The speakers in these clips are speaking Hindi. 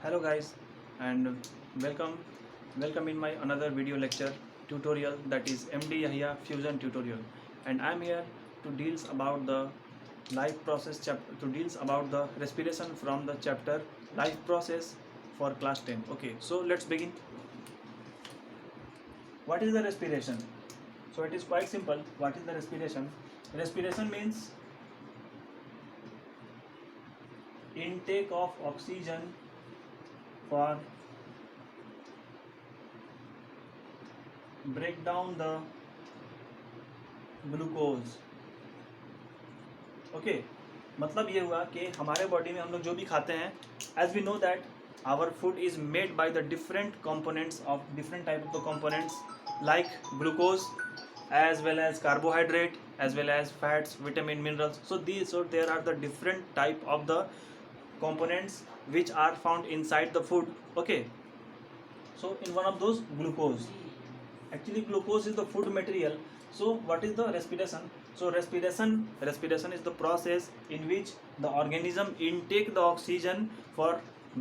Hello guys, and welcome welcome in my another video lecture tutorial, that is MD Yahya fusion tutorial. And I'm here to deals about the life process chapter, to deals about the respiration from the chapter life process for class 10. Okay, so let's begin. What is the respiration? So it is quite simple. What is the respiration? Respiration means intake of oxygen for break down the glucose. Okay, मतलब ये हुआ कि हमारे बॉडी में हम लोग जो भी खाते हैं, as we know that our food is made by the different components of different type of the components like glucose as well as carbohydrate as well as fats, vitamin, minerals. So there are the different type of the components which are found inside the food. Okay, so in one of those glucose, actually glucose is the food material. So what is the respiration? So respiration is the process in which the organism intake the oxygen for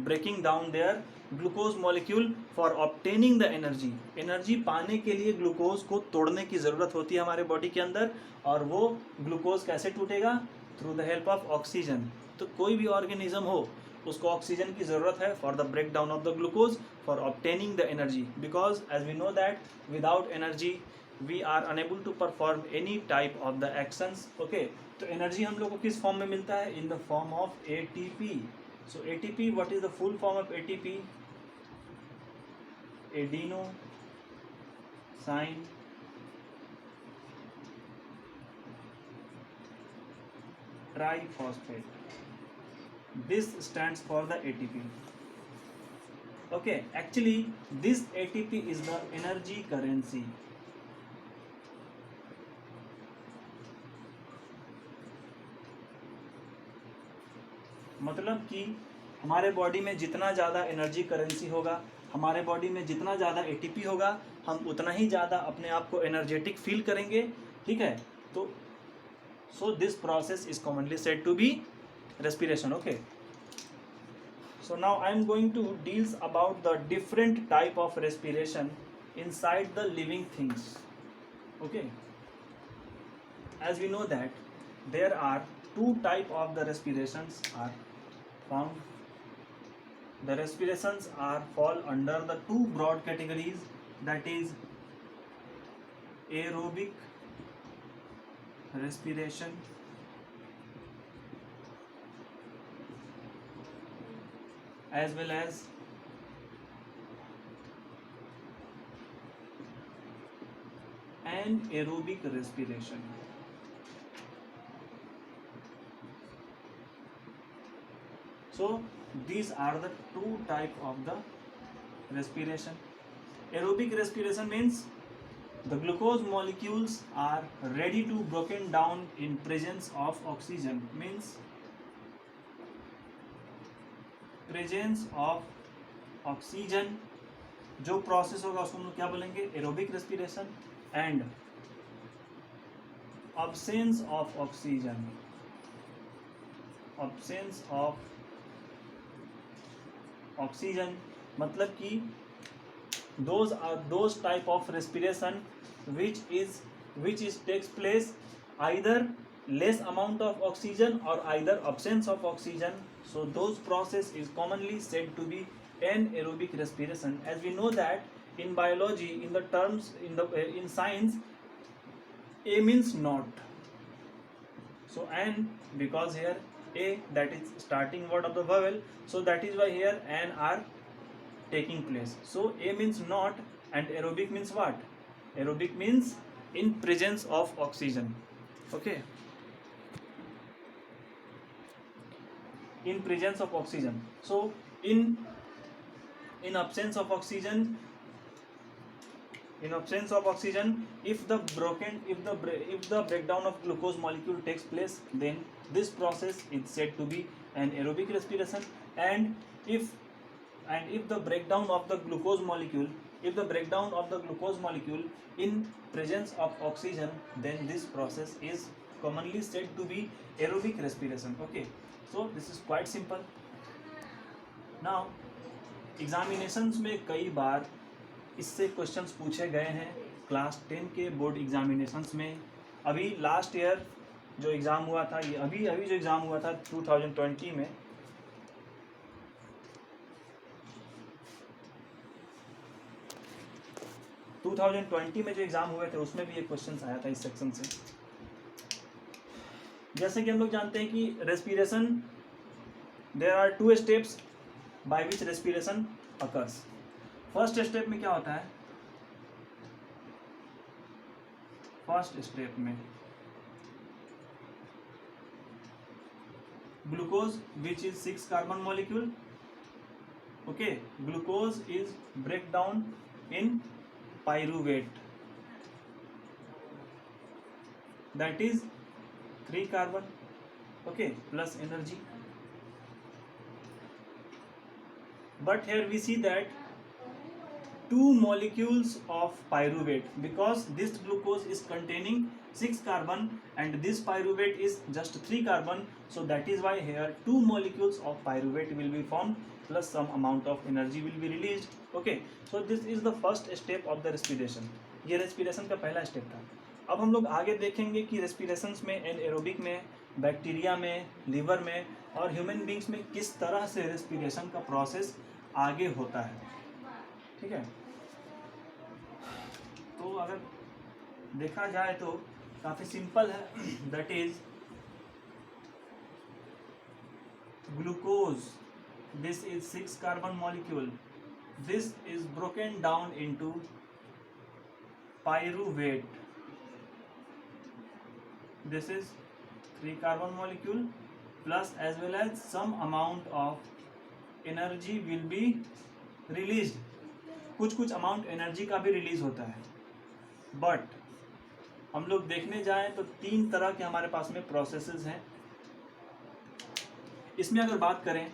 breaking down their glucose molecule for obtaining the energy. Energy पाने के लिए ग्लूकोज को तोड़ने की ज़रूरत होती है हमारे बॉडी के अंदर, और वो ग्लूकोज कैसे टूटेगा? Through the help of oxygen. तो कोई भी ऑर्गेनिज्म हो, उसको ऑक्सीजन की ज़रूरत है for the break down of the glucose for obtaining the energy, because as we know that without energy we are unable to perform any type of the actions. Okay, तो एनर्जी हम लोग को किस फॉर्म में मिलता है? In the form of ATP. So ATP, what is the full form of ATP? Adenosine triphosphate. This stands for the ATP. Okay, actually this ATP is the energy currency. मतलब कि हमारे बॉडी में जितना ज़्यादा एनर्जी करेंसी होगा, हमारे बॉडी में जितना ज़्यादा ATP होगा, हम उतना ही ज़्यादा अपने आप को एनर्जेटिक फील करेंगे. ठीक है, तो so this process is commonly said to be respiration. Okay, so now I am going to deals about the different type of respiration inside the living things. Okay, as we know that there are two type of the respirations are found. The respirations are fall under the two broad categories, that is aerobic respiration as well as anaerobic respiration. So these are the two type of the respiration. Aerobic respiration means the glucose molecules are ready to broken down in presence of oxygen. Means presence of oxygen, जो प्रोसेस होगा उसको हम लोग क्या बोलेंगे? Aerobic respiration. And absence of oxygen, absence of oxygen मतलब कि those are those type of respiration which is takes place either less amount of oxygen or either absence of oxygen. So those process is commonly said to be anaerobic respiration. As we know that in biology, in the terms in science, A means not. So and because here A, that is starting word of the vowel, so that is why here N are taking place. So A means not and aerobic means what? Aerobic means in presence of oxygen. Okay, in presence of oxygen. So in absence of oxygen, if the breakdown of glucose molecule takes place, then this process is said to be an aerobic respiration. And if the breakdown of the glucose molecule in presence of oxygen, then this process is commonly said to be aerobic respiration. Okay, so this is quite simple. Now examinations में कई बार इससे क्वेश्चंस पूछे गए हैं क्लास 10 के बोर्ड एग्जामिनेशंस में। अभी लास्ट ईयर जो एग्ज़ाम हुआ था, ये अभी जो एग्ज़ाम हुआ था 2020 में, जो एग्ज़ाम हुए थे उसमें भी ये क्वेश्चन आया था इस सेक्शन से। जैसे कि हम लोग जानते हैं कि respiration, there are 2 steps by which respiration occurs. First step में क्या होता है? फर्स्ट स्टेप में glucose which is 6 carbon molecule, okay, glucose is break down in pyruvate, that is 3 carbon, okay, plus energy. But here we see that 2 molecules of pyruvate, because this glucose is containing 6 carbon and this pyruvate is just 3 carbon, so that is why here 2 molecules of pyruvate will be formed plus some amount of energy will be released. Okay, so this is the first step of the respiration. ये respiration का पहला स्टेप था। अब हम लोग आगे देखेंगे कि रेस्पिरेशंस में, एनएरोबिक में, बैक्टीरिया में, लीवर में और ह्यूमन बींग्स में किस तरह से रेस्पिरेशन का प्रोसेस आगे होता है। ठीक है, तो अगर देखा जाए तो काफ़ी सिंपल है। That is glucose, this is 6 carbon molecule, this is broken down into pyruvate, this is 3 carbon molecule plus as well as some amount of energy will be released, कुछ अमाउंट एनर्जी का भी रिलीज होता है। बट हम लोग देखने जाएं तो 3 तरह के हमारे पास में प्रोसेसेस हैं। इसमें अगर बात करें,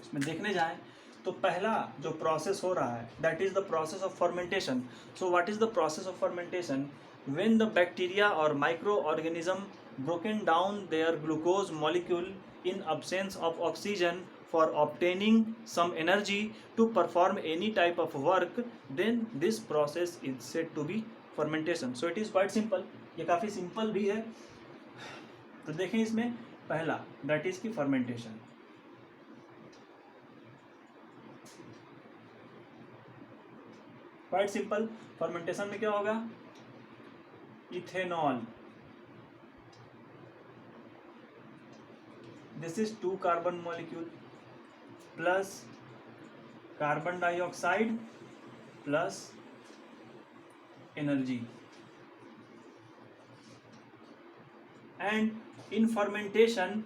इसमें देखने जाएं तो पहला जो प्रोसेस हो रहा है that is the process of fermentation. So what is the process of fermentation? When the bacteria or microorganism broken down their glucose molecule in absence of oxygen for obtaining some energy to perform any type of work, then this process is said to be fermentation. So it is quite simple. ये काफ़ी सिंपल भी है। तो देखें इसमें पहला दैट इज की फर्मेंटेशन। Quite simple. फर्मेंटेशन में क्या होगा? Ethanol, this is 2 carbon molecule plus carbon dioxide plus energy, and in fermentation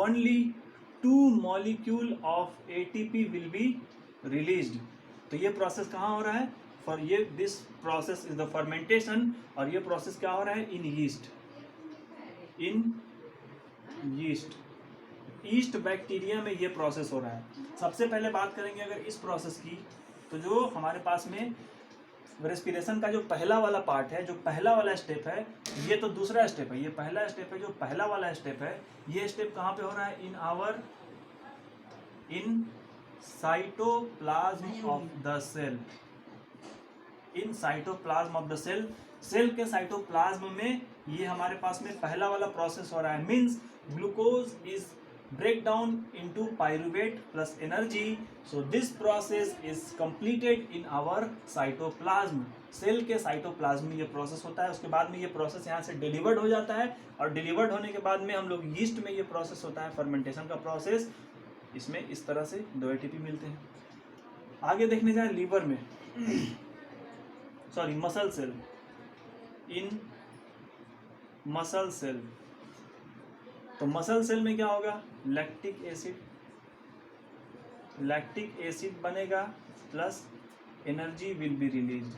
only 2 molecule of ATP will be released. तो ये प्रोसेस कहाँ हो रहा है? फॉर ये this process is the fermentation, और ये प्रोसेस क्या हो रहा है? इन यीस्ट, ईस्ट बैक्टीरिया में ये प्रोसेस हो रहा है। सबसे पहले बात करेंगे अगर इस प्रोसेस की, तो जो हमारे पास में रेस्पिरेशन का जो पहला वाला पार्ट है, जो पहला वाला स्टेप है, ये तो दूसरा स्टेप है, ये पहला स्टेप है। जो पहला वाला स्टेप है, ये स्टेप कहाँ पे हो रहा है? In cytoplasm of the cell, in cytoplasm of the cell, cell के साइटोप्लाज्म में ये हमारे पास में पहला वाला प्रोसेस हो रहा है। Means glucose is break down into pyruvate plus energy, so this process is completed in our cytoplasm. Cell के साइटोप्लाज्म में ये प्रोसेस होता है। उसके बाद में ये प्रोसेस यहाँ से डिलीवर्ड हो जाता है, और डिलीवर्ड होने के बाद में हम लोग यीस्ट में ये प्रोसेस होता है, फर्मेंटेशन का प्रोसेस। इसमें इस तरह से 2 ATP मिलते हैं। आगे देखने जाए लीवर में, sorry muscle cell, in muscle cell, तो मसल सेल में क्या होगा? लैक्टिक एसिड बनेगा plus energy will be released,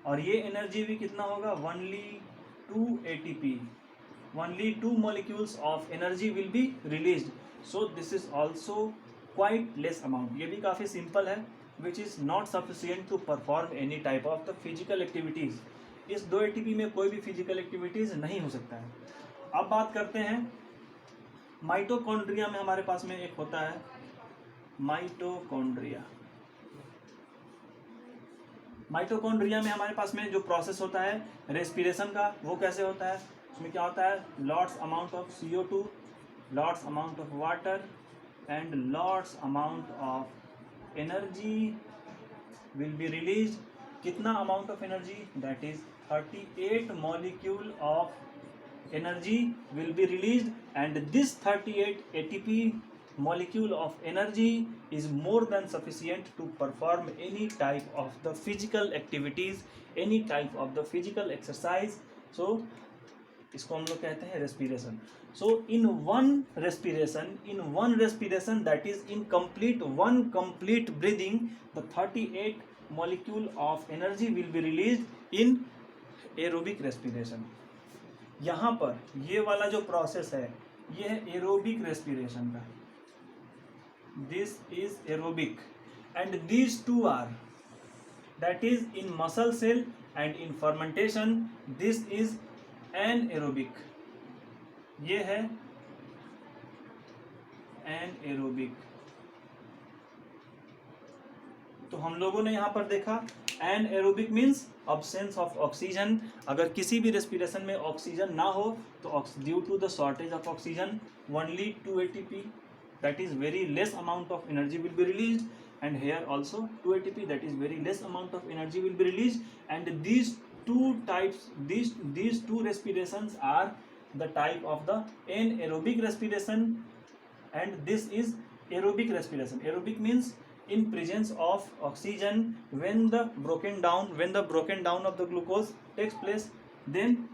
और ये एनर्जी भी कितना होगा? Only 2 ATP, only 2 molecules of energy will be released. So this is also quite less amount. ये भी काफ़ी सिंपल है, which is not sufficient to perform any type of the physical activities. इस 2 ATP में कोई भी फिजिकल एक्टिविटीज़ नहीं हो सकता है। अब बात करते हैं माइटोकॉन्ड्रिया में हमारे पास में एक होता है माइटोकॉन्ड्रिया। माइटोकॉन्ड्रिया में हमारे पास में जो प्रोसेस होता है रेस्पिरेशन का, वो कैसे होता है? उसमें क्या होता है? Lots amount of CO2, lots amount of water and lots amount of energy will be release. कितना amount of energy? That is 38 molecule of energy will be released, and this 38 ATP molecule of energy is more than sufficient to perform any type of the physical activities, any type of the physical exercise. So इसको हम लोग कहते हैं respiration. So in one respiration that is in one complete breathing, the 38 molecule of energy will be released in aerobic respiration. यहाँ पर ये वाला जो प्रोसेस है ये है एरोबिक रेस्पिरेशन का. This is aerobic, and these two are, that is in muscle cell and in fermentation this is anaerobic. ये है anaerobic. तो हम लोगों ने यहाँ पर देखा anaerobic means absence of oxygen. अगर किसी भी रेस्पिरेशन में ऑक्सीजन ना हो तो due to the shortage of oxygen only 2 ATP, that is very less amount of energy will be released, and here also 2 ATP, that is very less amount of energy will be released. And these two types, these two respirations are the type of the anaerobic respiration, and this is aerobic respiration. Aerobic means in presence of oxygen. When the broken down of the glucose takes place, then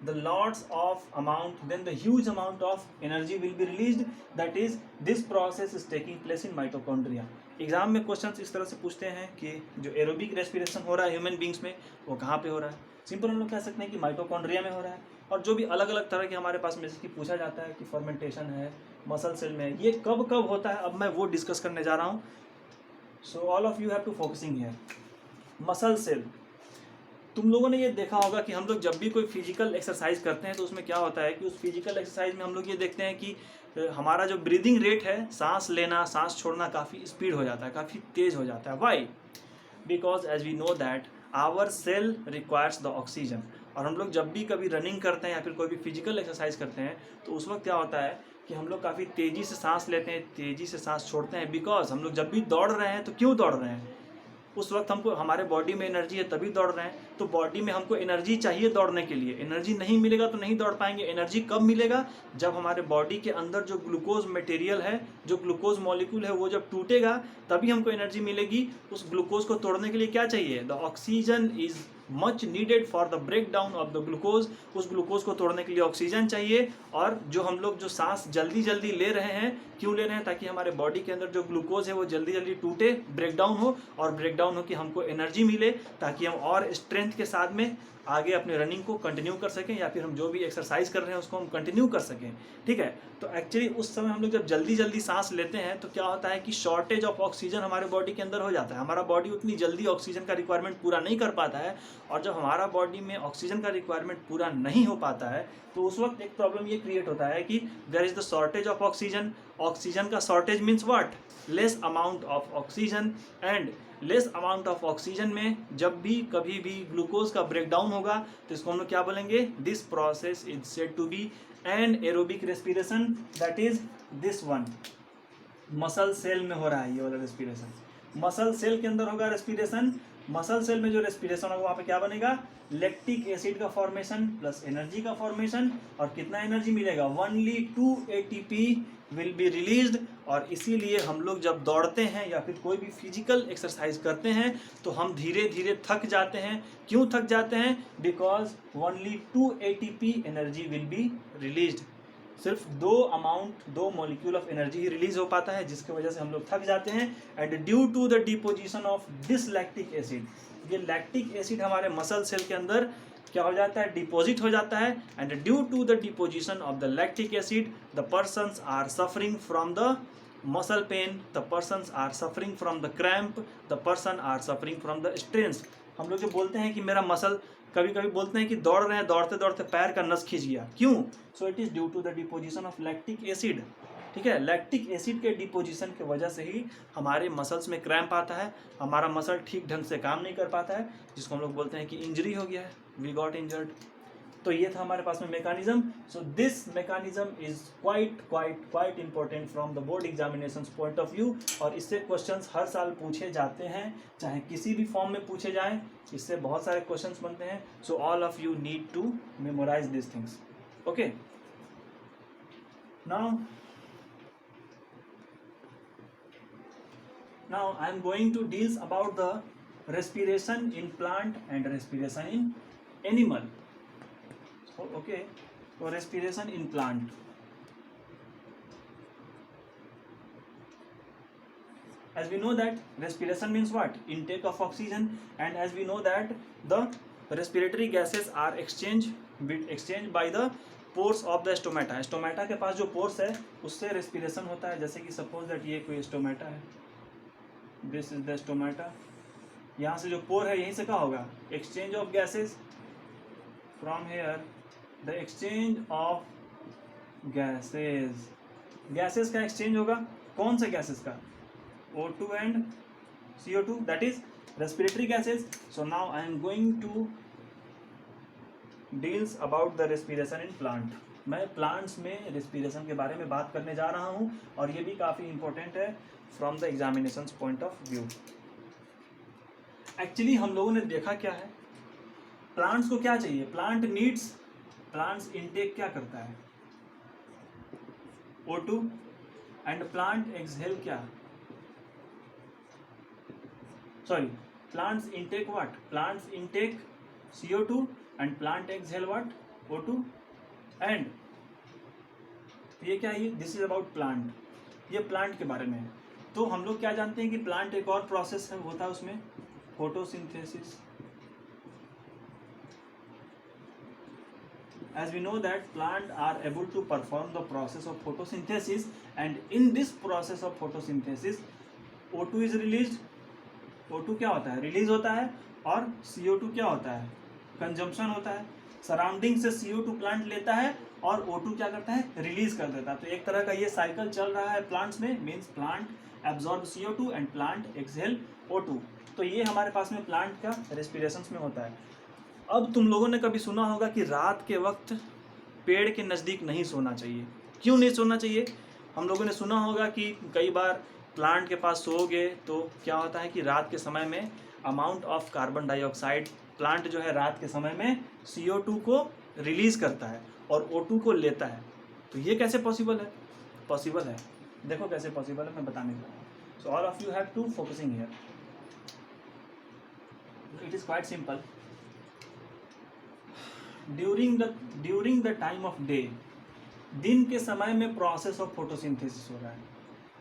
the huge amount of energy will be released. That is, this process is taking place in mitochondria. Exam में क्वेश्चंस इस तरह से पूछते हैं कि जो एरोबिक रेस्पिरेशन हो रहा है ह्यूमन बींग्स में वो कहाँ पे हो रहा है? सिंपल हम लोग कह सकते हैं कि माइटोकॉन्ड्रिया में हो रहा है. और जो भी अलग अलग तरह के हमारे पास में से पूछा जाता है कि फर्मेंटेशन है, मसल सेल में, ये कब कब होता है, अब मैं वो डिस्कस करने जा रहा हूँ. So all of you have to focusing here. Muscle cell, तुम लोगों ने ये देखा होगा कि हम लोग जब भी कोई फिजिकल एक्सरसाइज करते हैं तो उसमें क्या होता है कि उस फिजिकल एक्सरसाइज में हम लोग ये देखते हैं कि हमारा जो ब्रीदिंग रेट है, सांस लेना सांस छोड़ना काफ़ी स्पीड हो जाता है, काफ़ी तेज़ हो जाता है. Why? Because as we know that our cell requires the oxygen. और हम लोग जब भी कभी रनिंग करते हैं या फिर कोई भी फिजिकल एक्सरसाइज करते हैं तो उस वक्त क्या होता है कि हम लोग काफ़ी तेज़ी से सांस लेते हैं, तेज़ी से सांस छोड़ते हैं. बिकॉज हम लोग जब भी दौड़ रहे हैं तो क्यों दौड़ रहे हैं? उस वक्त हमको हमारे बॉडी में एनर्जी है तभी दौड़ रहे हैं. तो बॉडी में हमको एनर्जी चाहिए दौड़ने के लिए. एनर्जी नहीं मिलेगा तो नहीं दौड़ पाएंगे. एनर्जी कब मिलेगा? जब हमारे बॉडी के अंदर जो ग्लूकोज मटेरियल है, जो ग्लूकोज मॉलिक्यूल है, वो जब टूटेगा तभी हमको एनर्जी मिलेगी. उस ग्लूकोज को तोड़ने के लिए क्या चाहिए? The oxygen is much needed for the break down of the glucose. उस ग्लूकोज को तोड़ने के लिए ऑक्सीजन चाहिए. और जो हम लोग जो सांस जल्दी जल्दी ले रहे हैं, क्यों ले रहे हैं? ताकि हमारे बॉडी के अंदर जो ग्लूकोज है वो जल्दी जल्दी टूटे, ब्रेक डाउन हो, और ब्रेक डाउन हो कि हमको एनर्जी मिले ताकि हम और स्ट्रेंथ के साथ में आगे अपने रनिंग को कंटिन्यू कर सकें या फिर हम जो भी एक्सरसाइज कर रहे हैं उसको हम कंटिन्यू कर सकें. ठीक है. तो एक्चुअली उस समय हम लोग जब जल्दी जल्दी सांस लेते हैं तो क्या होता है कि शॉर्टेज ऑफ ऑक्सीजन हमारे बॉडी के अंदर हो जाता है. हमारा बॉडी उतनी जल्दी ऑक्सीजन का रिक्वायरमेंट पूरा नहीं कर पाता है. और जब हमारा बॉडी में ऑक्सीजन का रिक्वायरमेंट पूरा नहीं हो पाता है तो उस वक्त एक प्रॉब्लम ये क्रिएट होता है कि there is the shortage of oxygen. Oxygen का shortage means what? Less amount of oxygen. And less amount of oxygen में जब भी कभी भी ग्लूकोज का ब्रेकडाउन होगा तो इसको हम लोग क्या बोलेंगे? This process is said to be anaerobic respiration. That is this one. Muscle cell में हो रहा है ये वाला रेस्पिरेशन. मसल सेल के अंदर होगा रेस्पिरेशन. मसल सेल में जो रेस्पिरेशन होगा वहाँ पे क्या बनेगा? लैक्टिक एसिड का फॉर्मेशन प्लस एनर्जी का फॉर्मेशन. और कितना एनर्जी मिलेगा? Only 2 ATP will be released. और इसीलिए हम लोग जब दौड़ते हैं या फिर कोई भी फिजिकल एक्सरसाइज करते हैं तो हम धीरे धीरे थक जाते हैं. क्यों थक जाते हैं? Because only 2 ATP energy will be released. सिर्फ दो molecule of energy he release हो पाता है, जिसकी वजह से हम लोग थक जाते हैं. And due to the deposition of this lactic acid, ये लैक्टिक एसिड हमारे मसल सेल के अंदर क्या हो जाता है? डिपॉजिट हो जाता है. And due to the deposition of the lactic acid the persons are suffering from the muscle pain, the persons are suffering from the cramp, the person are suffering from the strains. हम लोग जो बोलते हैं कि मेरा मसल, कभी कभी बोलते हैं कि दौड़ रहे हैं, दौड़ते दौड़ते पैर का नस खींच गया, क्यों? So it is due to the deposition of lactic acid. ठीक है, लैक्टिक एसिड के डिपोजिशन की वजह से ही हमारे मसल्स में क्रैम्प आता है, हमारा मसल ठीक ढंग से काम नहीं कर पाता है, जिसको हम लोग बोलते हैं कि इंजरी हो गया है, वी गॉट इंजर्ड। तो ये था हमारे पास में mechanism. So this mechanism is quite important from the board examination point of view, और इससे क्वेश्चंस हर साल पूछे जाते हैं, चाहे किसी भी फॉर्म में पूछे जाएं, इससे बहुत सारे क्वेश्चंस बनते हैं। So all of you need to memorise this things. Okay, now I am going to deal about the respiration in plant and respiration in animal. So okay, so respiration in plant. As we know that respiration means what? Intake of oxygen, and as we know that the respiratory gases are exchanged by the pores of the stomata. Stomata के पास जो पोर्स है उससे रेस्पिरेशन होता है। जैसे कि सपोज दैट ये कोई स्टोमेटा है, दिस इज द स्टोमेटा, यहाँ से जो पोर है यहीं से क्या होगा? Exchange of gases from here, the exchange of gases, gases का एक्सचेंज होगा। कौन से गैसेस का? O2 and CO2, that is respiratory gases. So now I am going to deals about the respiration in plant. मैं प्लांट्स में रेस्पिरेशन के बारे में बात करने जा रहा हूँ, और ये भी काफ़ी इंपॉर्टेंट है from the examination point of view. Actually हम लोगों ने देखा क्या है, प्लांट्स को क्या चाहिए? प्लांट्स इनटेक क्या करता है? O2, एंड प्लांट एक्सहेल क्या? Sorry, plants intake what? Plants intake CO2 and plant exhale what? O2, and ये क्या है? दिस इज अबाउट प्लांट, ये प्लांट के बारे में है। तो हम लोग क्या जानते हैं कि प्लांट एक और प्रोसेस है, होता है उसमें photosynthesis. As we know that plant are able to perform the process of photosynthesis, and in this process of photosynthesis O2 is released। O2 क्या होता है? रिलीज होता है, और CO2 क्या होता है? कंजम्पशन होता है। सराउंडिंग से CO2 प्लांट लेता है और O2 क्या करता है? रिलीज कर देता है। तो एक तरह का ये साइकिल चल रहा है प्लांट्स में, means plant absorb CO2 and plant exhale O2। तो ये हमारे पास में प्लांट का रेस्पिरेशन में होता है। अब तुम लोगों ने कभी सुना होगा कि रात के वक्त पेड़ के नज़दीक नहीं सोना चाहिए। क्यों नहीं सोना चाहिए? हम लोगों ने सुना होगा कि कई बार प्लांट के पास सोओगे तो क्या होता है कि रात के समय में amount of carbon dioxide, plant जो है रात के समय में CO2 को रिलीज करता है और O2 को लेता है। तो ये कैसे पॉसिबल है? पॉसिबल है, देखो कैसे पॉसिबल है, मैं बताने जा रहा हूँ। So all of you have to focusing here, it is quite simple. During the time of day, दिन के समय में प्रोसेस ऑफ फोटोसिंथेसिस हो रहा है,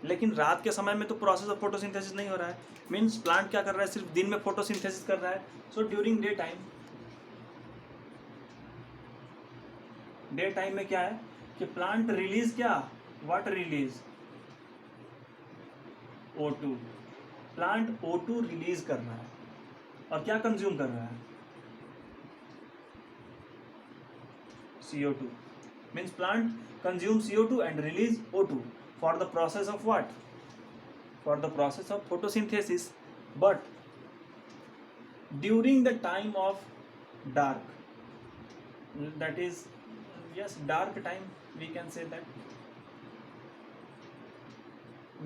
लेकिन रात के समय में तो प्रोसेस ऑफ फोटोसिंथेसिस नहीं हो रहा है। मीन्स प्लांट क्या कर रहा है? सिर्फ दिन में फोटोसिंथेसिस कर रहा है। सो ड्यूरिंग डे टाइम में क्या है कि प्लांट रिलीज क्या? What release? O2। Plant O2 release कर रहा है और क्या कंज्यूम कर रहा है? CO2। Means plant consume CO2 and release O2 for the process of what? For the process of photosynthesis. But during the time of dark, that is, yes, dark time, we can say that,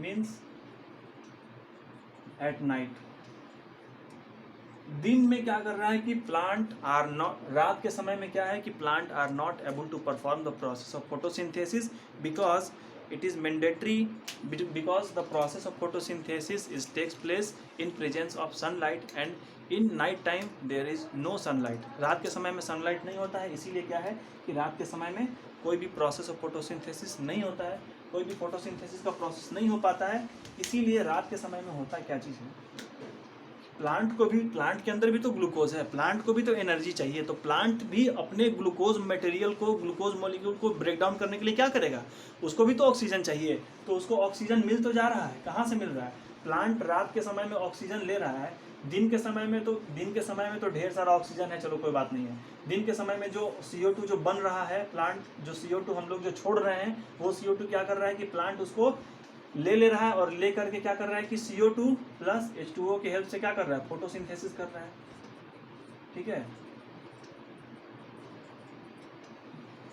means at night, दिन में क्या कर रहा है कि प्लांट आर नॉट, रात के समय में क्या है कि plant are not able to perform the process of photosynthesis because it is mandatory, because the process of photosynthesis takes place in presence of sunlight, and in night time there is no sunlight। रात के समय में सनलाइट नहीं होता है, इसीलिए क्या है कि रात के समय में कोई भी प्रोसेस ऑफ फोटोसिंथेसिस नहीं होता है, कोई भी फोटोसिंथेसिस का प्रोसेस नहीं हो पाता है। इसीलिए रात के समय में होता क्या चीज़ है? प्लांट को भी, प्लांट के अंदर भी तो ग्लूकोज है, प्लांट को भी तो एनर्जी चाहिए। तो प्लांट भी अपने ग्लूकोज मटेरियल को, ग्लूकोज मॉलिक्यूल को ब्रेक डाउन करने के लिए क्या करेगा? उसको भी तो ऑक्सीजन चाहिए। तो उसको ऑक्सीजन मिल तो जा रहा है, कहाँ से मिल रहा है? प्लांट रात के समय में ऑक्सीजन ले रहा है, दिन के समय में तो ढेर सारा ऑक्सीजन है, चलो कोई बात नहीं है। दिन के समय में जो CO2 जो बन रहा है, प्लांट जो CO2 हम लोग जो छोड़ रहे हैं, वो CO2 क्या कर रहा है कि प्लांट उसको ले रहा है, और ले करके क्या कर रहा है कि CO2 प्लस H2O की हेल्प से क्या कर रहा है, फोटोसिंथेसिस कर रहा है। ठीक है,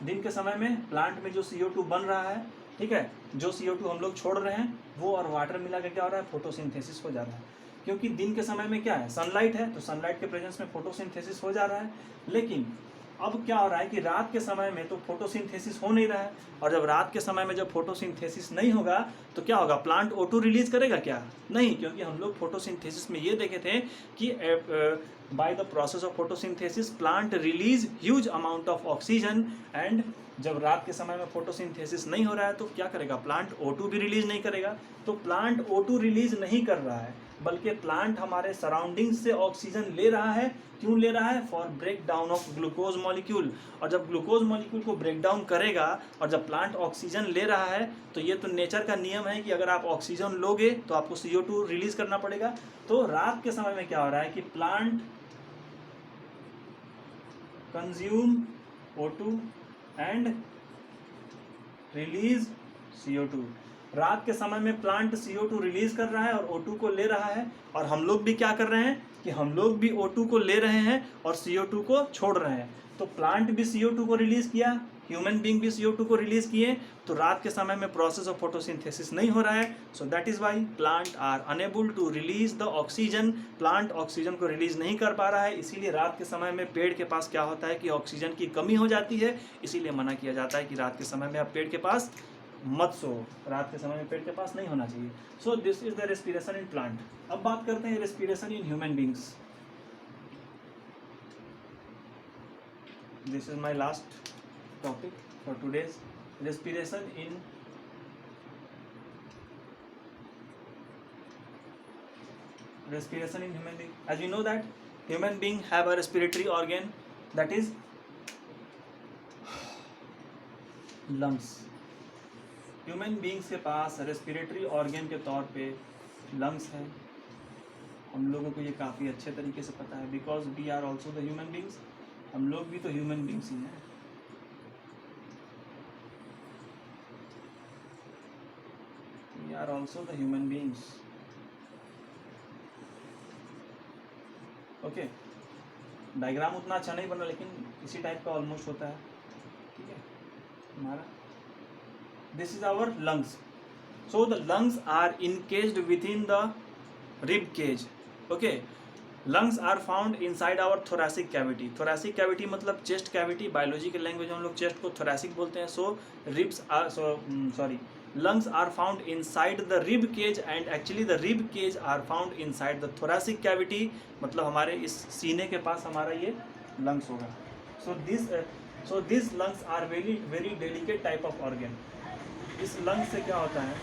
दिन के समय में प्लांट में जो CO2 बन रहा है, ठीक है, जो CO2 हम लोग छोड़ रहे हैं वो और वाटर मिला के क्या हो रहा है, फोटोसिंथेसिस हो जा रहा है। क्योंकि दिन के समय में क्या है, सनलाइट है, तो सनलाइट के प्रेजेंस में फोटोसिंथेसिस हो जा रहा है। लेकिन अब क्या हो रहा है कि रात के समय में तो फोटोसिंथेसिस हो नहीं रहा है, और जब रात के समय में जब फोटोसिंथेसिस नहीं होगा तो क्या होगा, प्लांट O2 रिलीज करेगा क्या, नहीं, क्योंकि हम लोग फोटोसिंथेसिस में ये देखे थे कि by the process of photosynthesis plant release huge amount of oxygen, and जब रात के समय में फोटोसिंथेसिस नहीं हो रहा है तो क्या करेगा, प्लांट O2 भी रिलीज नहीं करेगा। तो प्लांट O2 रिलीज नहीं कर रहा है, बल्कि प्लांट हमारे सराउंडिंग से ऑक्सीजन ले रहा है। क्यों ले रहा है, for break down of glucose molecule. और जब ग्लूकोज मॉलिक्यूल को ब्रेक डाउन करेगा और जब प्लांट ऑक्सीजन ले रहा है, तो ये तो नेचर का नियम है कि अगर आप ऑक्सीजन लोगे तो आपको CO2 रिलीज करना पड़ेगा। तो रात के समय में क्या हो रहा है कि plant consume O2 and release CO2। रात के समय में प्लांट CO2 रिलीज कर रहा है और O2 को ले रहा है, और हम लोग भी क्या कर रहे हैं कि हम लोग भी O2 को ले रहे हैं और CO2 को छोड़ रहे हैं। तो प्लांट भी CO2 को रिलीज किया, ह्यूमन बीइंग भी CO2 को रिलीज किए, तो रात के समय में प्रोसेस ऑफ फोटोसिंथेसिस नहीं हो रहा है। So that is why plant are unable to release the oxygen. Plant oxygen को रिलीज नहीं कर पा रहा है, इसीलिए रात के समय में पेड़ के पास क्या होता है कि ऑक्सीजन की कमी हो जाती है। इसीलिए मना किया जाता है कि रात के समय में आप पेड़ के पास मत सो, रात के समय में पेड़ के पास नहीं होना चाहिए। सो this is the respiration in plant. अब बात करते हैं respiration in human beings. This is my last topic for today's, respiration in human being. As you know that human being have a respiratory organ, that is lungs. Human beings के पास रेस्पिरेटरी ऑर्गन के तौर पे लंग्स है। हम लोगों को ये काफ़ी अच्छे तरीके से पता है, because we are also the human beings. हम लोग भी तो ह्यूमन बींग्स ही हैं। We are also the human beings. Okay, diagram उतना अच्छा नहीं बना, लेकिन इसी टाइप का ऑलमोस्ट होता है। ठीक है, हमारा this is our lungs. So the lungs are encased within the rib cage. Okay, lungs are found inside our thoracic cavity. Thoracic cavity मतलब chest cavity, बायोलॉजी के लैंग्वेज में हम लोग चेस्ट को thoracic बोलते हैं। So ribs are lungs are found inside the rib cage, and actually the rib cage are found inside the thoracic cavity, मतलब हमारे इस सीने के पास हमारा ये lungs होगा। So these lungs are very delicate type of organ. इस लंग से क्या होता है,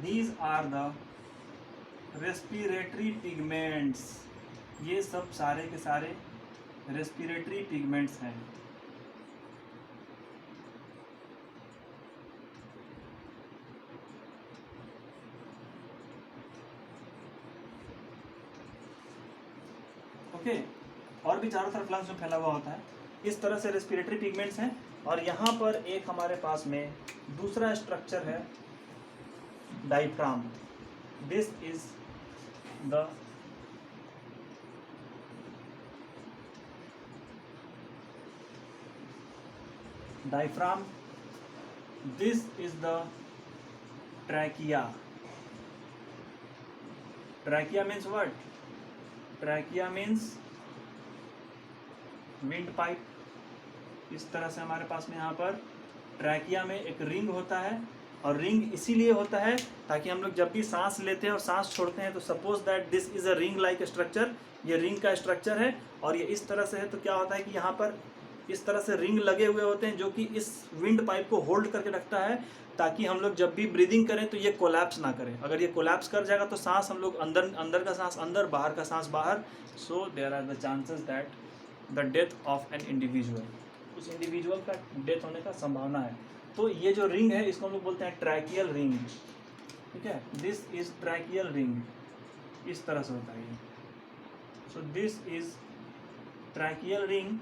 these are the respiratory pigments. ये सब सारे के सारे रेस्पिरेटरी पिगमेंट्स हैं। ओके, और भी चारों तरफ लंग्स में फैला हुआ होता है। इस तरह से रेस्पिरेटरी पिगमेंट्स हैं, और यहाँ पर एक हमारे पास में दूसरा स्ट्रक्चर है, diaphragm. This is the diaphragm. This is the trachea. Trachea means what? Trachea means wind pipe. इस तरह से हमारे पास में यहाँ पर ट्रैकिया में एक रिंग होता है, और रिंग इसीलिए होता है ताकि हम लोग जब भी सांस लेते हैं और सांस छोड़ते हैं तो suppose that this is a ring like structure, ये रिंग का स्ट्रक्चर है, और ये इस तरह से है। तो क्या होता है कि यहाँ पर इस तरह से रिंग लगे हुए होते हैं जो कि इस विंड पाइप को होल्ड करके रखता है, ताकि हम लोग जब भी ब्रीदिंग करें तो ये कोलैप्स ना करें। अगर ये कोलैप्स कर जाएगा तो सांस हम लोग अंदर का सांस अंदर, बाहर का सांस बाहर। So there are the chances that the death of an individual, उस इंडिविजुअल का डेथ होने का संभावना है। तो ये जो रिंग है इसको हम लोग बोलते हैं ट्रैकियल रिंग, ठीक है। दिस इज ट्रैकियल रिंग, इस तरह से होता है ये। सो this is tracheal ring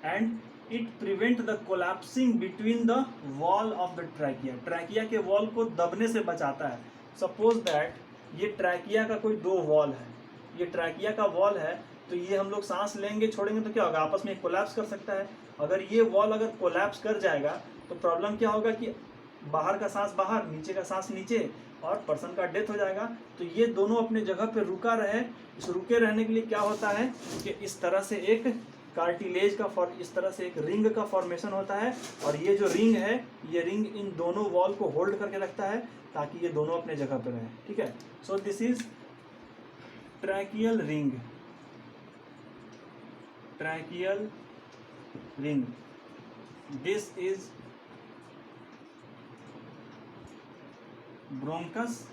and it prevent the collapsing between the wall of the trachea. Trachea के वॉल को दबने से बचाता है। सपोज दैट ये ट्रैकिया का कोई दो वॉल है, ये ट्रैकिया का वॉल है, तो ये हम लोग सांस लेंगे छोड़ेंगे तो क्या होगा, आपस में कोलैप्स कर सकता है। अगर ये वॉल अगर कोलैप्स कर जाएगा तो प्रॉब्लम क्या होगा कि बाहर का सांस बाहर, नीचे का सांस नीचे, और पर्सन का डेथ हो जाएगा। तो ये दोनों अपने जगह पे रुका रहे। इस रुके रहने के लिए क्या होता है कि इस तरह से एक कार्टिलेज का इस तरह से एक रिंग का फॉर्मेशन होता है, और ये जो रिंग है, ये रिंग इन दोनों वॉल को होल्ड करके रखता है ताकि ये दोनों अपने जगह पे रहें, ठीक है। सो this is tracheal ring, tracheal ring. This is bronchus,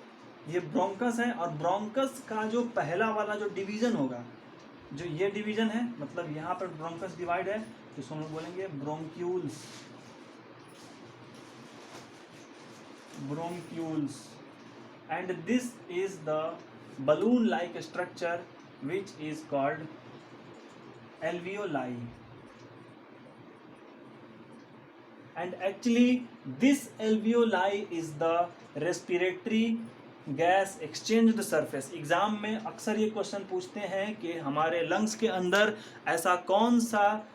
ये ब्रोंकस है। और ब्रोंकस का जो पहला वाला जो डिवीजन होगा, जो ये डिवीजन है, मतलब यहाँ पर ब्रोंकस डिवाइड है, तो इसको हम लोग बोलेंगे bronchioles, bronchioles. And this is the balloon like structure which is called alveoli, and actually this alveoli is the respiratory gas exchanged surface. Exam में अक्सर ये क्वेश्चन पूछते हैं कि हमारे लंग्स के अंदर ऐसा कौन सा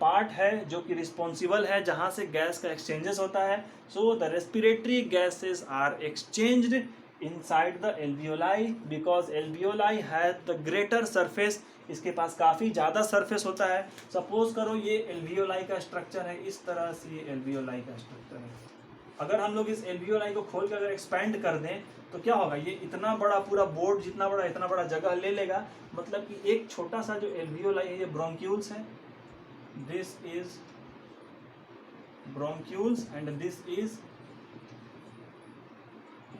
पार्ट है जो कि रिस्पॉन्सिबल है जहाँ से गैस का एक्सचेंजेस होता है। So the respiratory gases are exchanged inside the alveoli because alveoli has the greater surface, इसके पास काफ़ी ज़्यादा सरफेस होता है। सपोज करो ये एल्वियोलाई का स्ट्रक्चर है, इस तरह से ये एल्वियोलाई का स्ट्रक्चर है। अगर हम लोग इस एल्वियोलाई को खोल कर अगर एक्सपैंड कर दें तो क्या होगा, ये इतना बड़ा पूरा बोर्ड जितना बड़ा इतना बड़ा जगह ले लेगा। मतलब कि एक छोटा सा जो एल्वियोलाई है ये ब्रोंक्यूल्स है, this is bronchioles and this is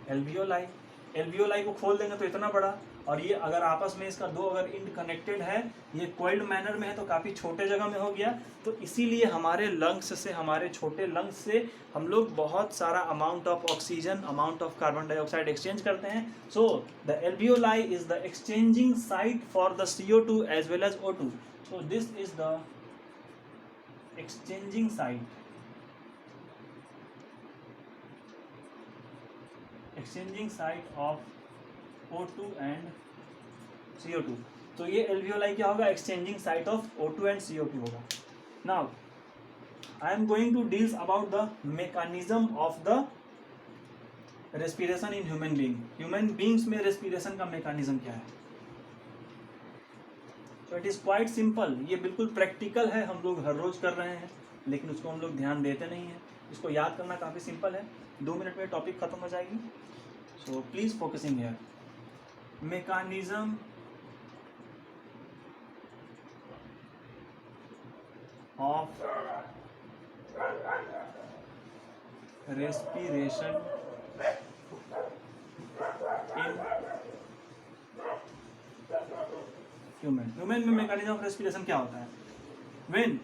alveoli. Alveoli को खोल देंगे तो इतना बड़ा, और ये अगर आपस में इसका दो अगर इंड कनेक्टेड है, ये कोइल्ड मैनर में है, तो काफ़ी छोटे जगह में हो गया। तो इसीलिए हमारे लंग्स से, हमारे छोटे लंग्स से हम लोग बहुत सारा amount of oxygen, amount of carbon dioxide exchange करते हैं। So the alveoli is the exchanging site for the CO2 as well as O2। So this is the exchanging site, exchanging site of O2 and CO2। तो ये एल्वियोलाई क्या होगा, exchanging site of O2 and CO2 होगा। Now I am going to deals about the mechanism of the respiration in human being. Human beings में रेस्पिरेशन का मेकानिज्म क्या है। So it is quite simple, ये बिल्कुल प्रैक्टिकल है, हम लोग हर रोज कर रहे हैं, लेकिन उसको हम लोग ध्यान देते नहीं हैं। इसको याद करना काफ़ी सिंपल है, 2 मिनट में टॉपिक खत्म हो जाएगी। So please focusing here. Mechanism of respiration in human में मेकानिज्म ऑफ रेस्पिरेशन क्या होता है। व्हेन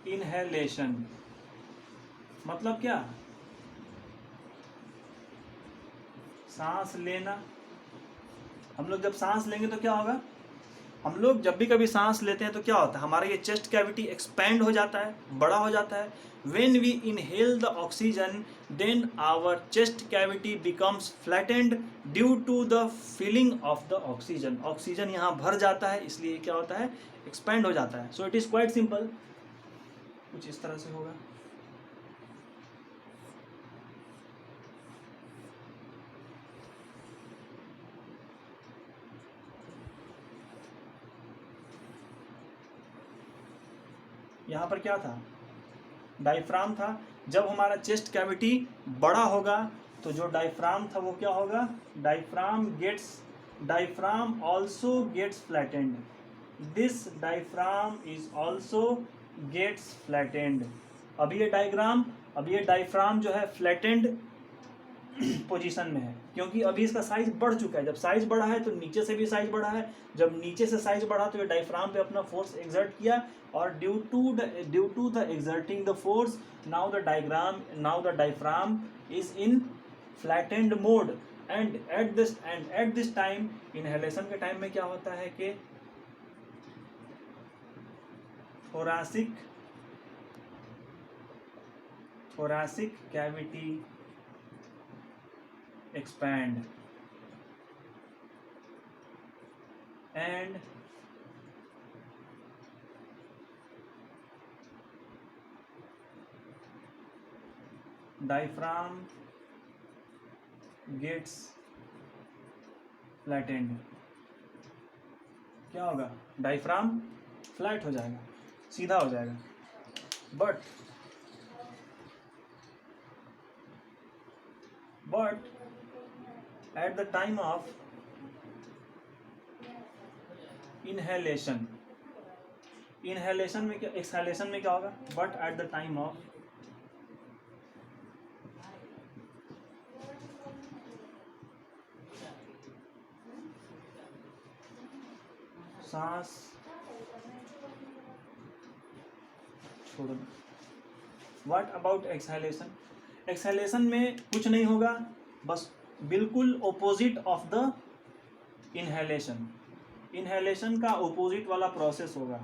इनहेलेशन मतलब क्या, सांस लेना। हम लोग जब सांस लेंगे तो क्या होगा, हम लोग जब भी कभी सांस लेते हैं तो क्या होता है, हमारा ये चेस्ट कैविटी एक्सपैंड हो जाता है, बड़ा हो जाता है। When we inhale the oxygen then our chest cavity becomes flattened due to the filling of the oxygen. Oxygen यहाँ भर जाता है, इसलिए क्या होता है, एक्सपैंड हो जाता है। So it is quite simple, कुछ इस तरह से होगा। यहाँ पर क्या था, डायफ्राम था। जब हमारा चेस्ट कैविटी बड़ा होगा तो जो डायफ्राम था वो क्या होगा, diaphragm also gets flattened. This diaphragm is also gets flattened. अब ये डायफ्राम जो है फ्लैटेंड पोजीशन में है, क्योंकि अभी इसका साइज बढ़ चुका है। जब साइज बढ़ा है तो नीचे से भी साइज बढ़ा है, जब नीचे से साइज बढ़ा तो ये डायफ्राम पे अपना फोर्स एक्सर्ट किया, और due to the exerting the force now the diaphragm is in flattened mode. And at this time, inhalation के टाइम में क्या होता है कि thoracic cavity expand and diaphragm gets flattened। क्या होगा? डायफ्राम फ्लैट हो जाएगा, सीधा हो जाएगा। But at the time of inhalation में क्या, एक्सहेलेशन में क्या होगा? But at the time of सांस छोड़ना। What about exhalation? एक्सहेलेशन में कुछ नहीं होगा, बस बिल्कुल opposite of the inhalation. Inhalation का ओपोजिट वाला प्रोसेस होगा।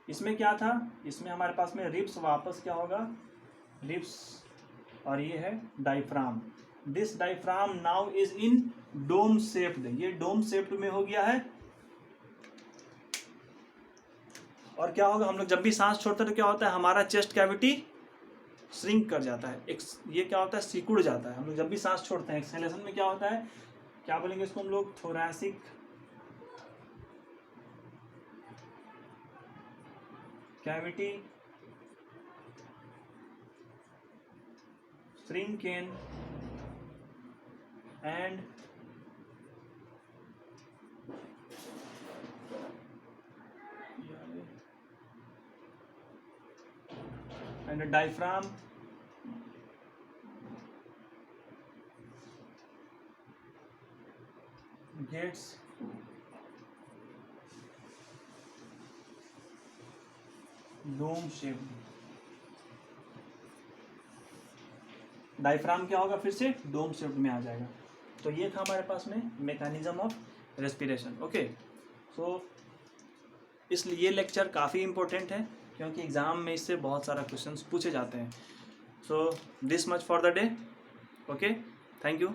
इसमें क्या था? इसमें हमारे पास में रिब्स, वापस क्या होगा? रिब्स, और ये है diaphragm. This diaphragm now is in dome shaped. ये डोम शेप्ड में हो गया है। और क्या होगा? हम लोग जब भी सांस छोड़ते हैं तो क्या होता है? हमारा चेस्ट कैविटी श्रिंक कर जाता है। ये क्या होता है? सिकुड़ जाता है। हम लोग जब भी सांस छोड़ते हैं, एक्सहेलेशन में क्या होता है? क्या बोलेंगे इसको हम लोग? Thoracic cavity shrinking and the diaphragm gets dome shaped। Diaphragm क्या होगा? फिर से डोम शेप्ड में आ जाएगा। तो ये था हमारे पास में मैकेनिज्म ऑफ रेस्पिरेशन। ओके, सो इसलिए ये लेक्चर काफ़ी इंपॉर्टेंट है, क्योंकि एग्ज़ाम में इससे बहुत सारा क्वेश्चंस पूछे जाते हैं। So this much for the day. Okay, thank you.